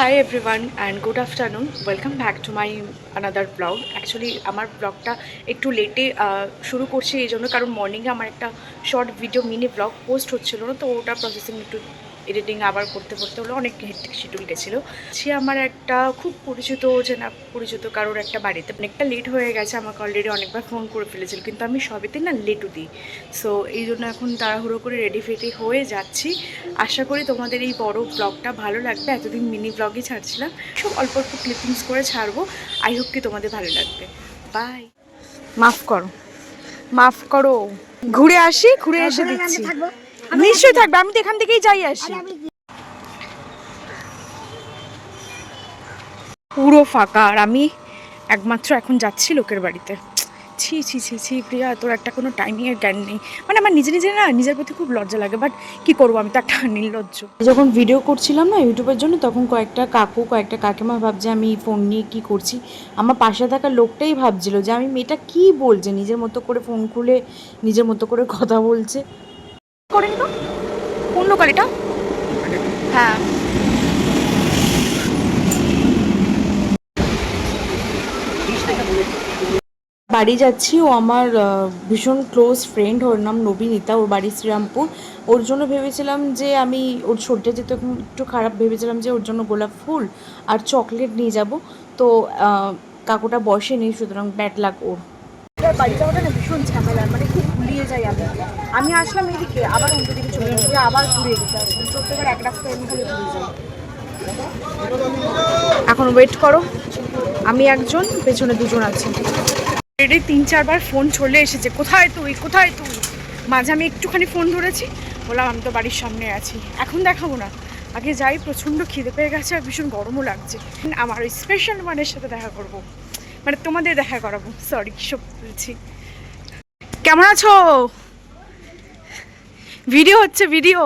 Hi everyone and good afternoon, welcome back to my another blog. Actually আমার ব্লগটা একটু লেটে শুরু করছি এই জন্য, কারণ মর্নিংয়ে আমার একটা short video mini blog post হচ্ছিলো না, তো ওটা প্রসেসিং একটু এডিটিং আবার করতে হলে অনেক হেক্টিক শিডিউল গেছিলো। সে আমার একটা খুব পরিচিত পরিচিত কারোর একটা বাড়িতে অনেকটা লেট হয়ে গেছে। আমাকে অলরেডি অনেকবার ফোন করে ফেলেছিল, কিন্তু আমি সবেতে না লেটও দিই। সো এই জন্য এখন তাড়াহুড়ো করে রেডি ফেডি হয়ে যাচ্ছি। আশা করি তোমাদের এই বড় ব্লগটা ভালো লাগবে। এতদিন মিনি ব্লগই ছাড়ছিলাম, সব অল্প অল্প ক্লিপিংস করে ছাড়বো। আই হোপ কি তোমাদের ভালো লাগবে। বাই। মাফ করো, মাফ করো। ঘুরে আসি, ঘুরে এসে দিচ্ছি। নিশ্চয়ই থাকবে, আমি তো এখান থেকেই যাই আসি। পুরো ফাঁকা, আর আমি একমাত্র এখন যাচ্ছি লোকের বাড়িতে। ছি ছি ছি ছি প্রিয়া, তোর একটা কোনো টাইমিংয়ের জ্ঞান নেই। মানে আমার নিজে না নিজের প্রতি খুব লজ্জা লাগে, বাট কী করবো, আমি তো একটা নির্লজ্জ। যখন ভিডিও করছিলাম না ইউটিউবের জন্য, তখন কয়েকটা কাকিমা ভাবছে আমি ফোন নিয়ে কী করছি। আমার পাশে থাকা লোকটাই ভাবছিল যে আমি মেয়েটা কী বলছে, নিজের মতো করে ফোন খুলে নিজের মতো করে কথা বলছে। করেন তো কোন লোকাল এটা? হ্যাঁ, বাড়ি যাচ্ছি। ও আমার ভীষণ ক্লোজ ফ্রেন্ড, ওর নাম নবীনিতা, ওর বাড়ি শ্রীরামপুর। ওর জন্য ভেবেছিলাম যে আমি, ওর শরীরটা যেহেতু এখন একটু খারাপ, ভেবেছিলাম যে ওর জন্য গোলাপ ফুল আর চকলেট নিয়ে যাব। তো কাকুটা বসেনি, সুতরাং ব্যাড লাক ওর। বাড়ি যাওয়াটা না ভীষণ ঝামেলা, মানে খুব ঘুরিয়ে যাই আমি আসলাম এদিকে, আবার উল্টো দিকে চলে যাবো, আবার ঘুরিয়ে যেতে আসলাম, প্রত্যেকবার এক রাস্তায় আমি খালি ঘুরে যাই। এখন ওয়েট করো, আমি একজন, পেছনে দুজন আছে। অলরেডি 3-4বার ফোন চলে এসেছে, কোথায় তুই কোথায় তুই। মাঝে আমি একটুখানি ফোন ধরেছি, বললাম আমি তো বাড়ির সামনে আছি, এখন দেখাবো না, আগে যাই। প্রচণ্ড খিদে পেয়ে গেছে আর ভীষণ গরমও লাগছে। আমার ওই স্পেশাল মানের সাথে দেখা করব, মানে তোমাদের দেখা করাবো। সরি, কী সব বলছি। কেমন আছো? ভিডিও হচ্ছে, ভিডিও।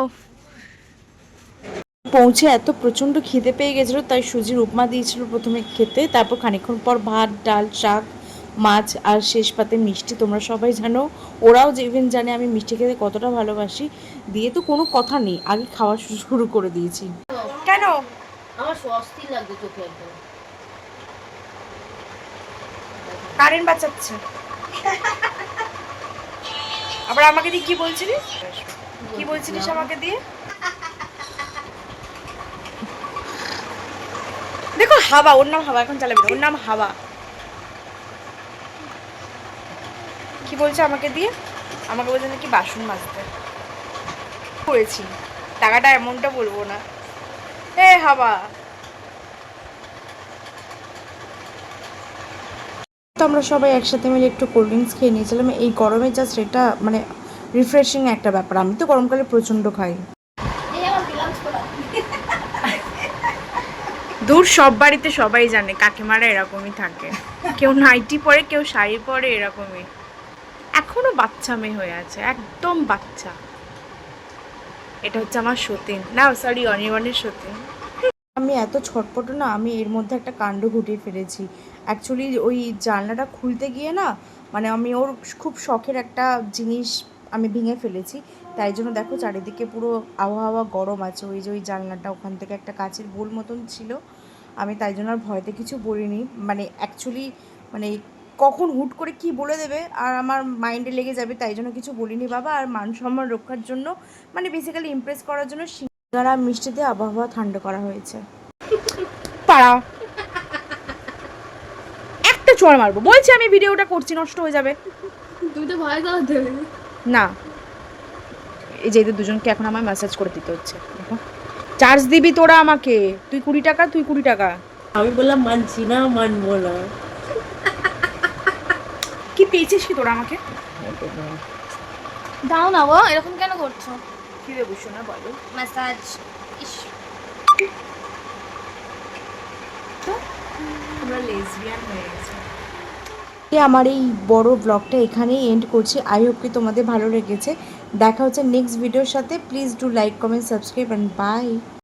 পৌঁছে এত প্রচণ্ড খিদে পেয়ে গেছিলো, তাই সুজির উপমা দিয়েছিল প্রথমে খেতে, তারপর খানিকক্ষণ পর ভাত, ডাল, শাক, মাছ আর শেষ পাতে মিষ্টি। তোমরা সবাই জানো, ওরাও ইভেন জানে আমি মিষ্টি খেতে কতটা ভালোবাসি। দিয়ে তো কোনো কথা নেই, আগে খাওয়া শুরু করে দিয়েছি। কেন? আমার অস্থির লাগছে চোখে একদম। কারেন্ট বাঁচাচ্ছে। আবার আমাকে দিয়ে কি বলছিলিস? কি বলছিলিস আমাকে দিয়ে? দেখো হাওয়া, ওর নাম হাওয়া, এখন চালাবি না, ওর নাম হাওয়া। কি বলছে আমাকে দিয়ে? আমাকে বলছে নাকি বাসন মাজতে করেছি, টাকাটা এমনটা বলবো না। এ হাওয়া, তো আমরা সবাই একসাথে মিলে একটু কোল্ড ড্রিঙ্কস খেয়ে নিয়েছিলাম। এই গরমে জাস্ট এটা মানে রিফ্রেশিং একটা ব্যাপার। আমি তো গরমকালে প্রচণ্ড খাই। দূর, সব বাড়িতে সবাই জানে কাকিমারা এরকমই থাকে, কেউ নাইটি পরে, কেউ শাড়ি পরে, এরকমই। এখনো বাচ্চা মেয়ে হয়ে আছে, একদম বাচ্চা। এটা হচ্ছে আমার সতীন, না সরি অনির্বাণের সতীন। আমি এত ছটপট না, আমি এর মধ্যে একটা কাণ্ড ঘটিয়ে ফেলেছি। অ্যাকচুয়ালি ওই জানলাটা খুলতে গিয়ে না, মানে আমি ওর খুব শখের একটা জিনিস আমি ভেঙে ফেলেছি। তাই জন্য দেখো চারিদিকে পুরো আবহাওয়া গরম আছে। ওই যে ওই জানলাটা, ওখান থেকে একটা কাচের বোল মতন ছিল। আমি তাই জন্য আর ভয়তে কিছু বলিনি, মানে অ্যাকচুয়ালি মানে কখন হুট করে কি বলে দেবে আর আমার মাইন্ডে লেগে যাবে, তাই জন্য কিছু বলিনি বাবা। আর মান সম্মান রক্ষার জন্য, মানে বেসিক্যালি ইমপ্রেস করার জন্য সিঙ্গারা মিষ্টি দিয়ে আবহাওয়া ঠান্ডা করা হয়েছে। পাড়া একটা চড় মারবো, বলছি আমি ভিডিওটা করছি, নষ্ট হয়ে যাবে। তুই তো ভয় দাও দেবে না, এই যে এদের দুজনকে এখন আমার ম্যাসাজ করে দিতে হচ্ছে। দেখো, চার্জ দিবি তোরা আমাকে, তুই 20 টাকা, তুই 20 টাকা। আমি বললাম মানছি না, মানবো না। কি পেয়েছিস কি তোরা আমাকে? দাও না গো, এরকম কেন করছো? কি দেবো শোনা বলো? ম্যাসাজ। আমরা লেসবিয়ান হয়ে গেছি। আমার এই বড় ব্লগটা এখানেই এন্ড করছি। আই হোপ কি তোমাদের ভালো লেগেছে। দেখা হচ্ছে নেক্সট ভিডিওর সাথে। Please do like, comment, subscribe and by.